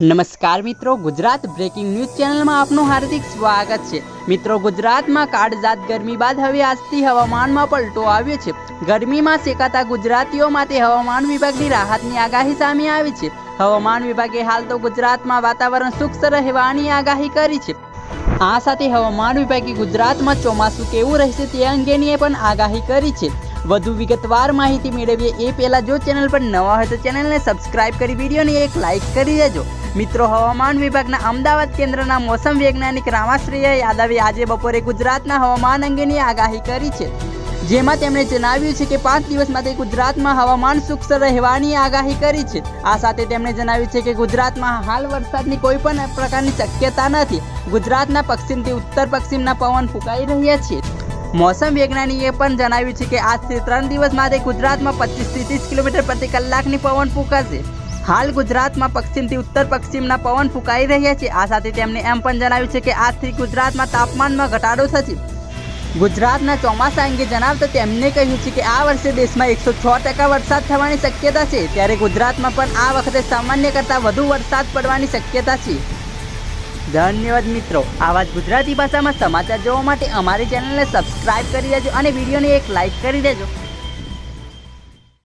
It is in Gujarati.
નમસ્કાર મિત્રો, ગુજરાત બ્રેકિંગ ન્યૂઝ ચેનલમાં આપનું હાર્દિક સ્વાગત છે। મિત્રો, ગુજરાતમાં કાળઝાળ ગરમી બાદ હવે આજથી હવામાનમાં પલટો આવ્યો છે। ગરમીમાં શેકાતા ગુજરાતીઓ માટે હવામાન વિભાગની રાહતની આગાહી સામે આવી છે। હવામાન વિભાગે હાલ તો ગુજરાતમાં વાતાવરણ શુષ્ક રહેવાની આગાહી કરી છે। આ સાથે હવામાન વિભાગે ગુજરાતમાં ચોમાસું કેવું રહેશે તે અંગેની પણ આગાહી કરી છે। વધુ વિગતવાર માહિતી મેળવીએ એ પહેલાં જો ચેનલ પર નવા હોય તો ચેનલને સબસ્ક્રાઇબ કરી વિડીયોને એક લાઇક કરી દેજો। મિત્રો, હવામાન વિભાગના અમદાવાદ કેન્દ્રના મોસમ વૈજ્ઞાનિક રામાશ્રેય યાદવે આજે બપોરે ગુજરાતના હવામાન અંગેની આગાહી કરી છે, જેમાં તેમણે જણાવ્યું છે કે 5 દિવસ માટે ગુજરાતમાં હવામાન શુષ્ક રહેવાની આગાહી કરી છે। આ સાથે તેમણે જણાવ્યું છે કે ગુજરાતમાં હાલ વરસાદની કોઈ પણ પ્રકારની શક્યતા નથી। ગુજરાતના પશ્ચિમથી ઉત્તર પશ્ચિમના પવન ફૂંકાઈ રહ્યા છે। મૌસમ વૈજ્ઞાનિકે પણ જણાવ્યું છે કે આજથી 3 દિવસ માટે ગુજરાતમાં 25 થી 30 કિલોમીટર પ્રતિ કલાકની પવન ફૂંકાશે। હાલ ગુજરાતમાં પશ્ચિમથી ઉત્તર પશ્ચિમના પવન ફૂંકાઈ રહ્યા છે। આ સાથે તેમણે એમ પણ જણાવ્યું છે કે આજથી ગુજરાતમાં તાપમાનમાં ઘટાડો થશે। ગુજરાતના ચોમાસા અંગે જણાવતા તેમણે કહ્યું છે કે આ વર્ષે દેશમાં 106% વરસાદ થવાની શક્યતા છે, ત્યારે ગુજરાતમાં પણ આ વખતે સામાન્ય કરતાં વધુ વરસાદ પડવાની શક્યતા છે। ધન્યવાદ મિત્રો, આવા જ ગુજરાતી ભાષામાં સમાચાર જોવા માટે અમારી ચેનલને સબસ્ક્રાઇબ કરી દેજો અને વિડીયોને એક લાઇક કરી દેજો।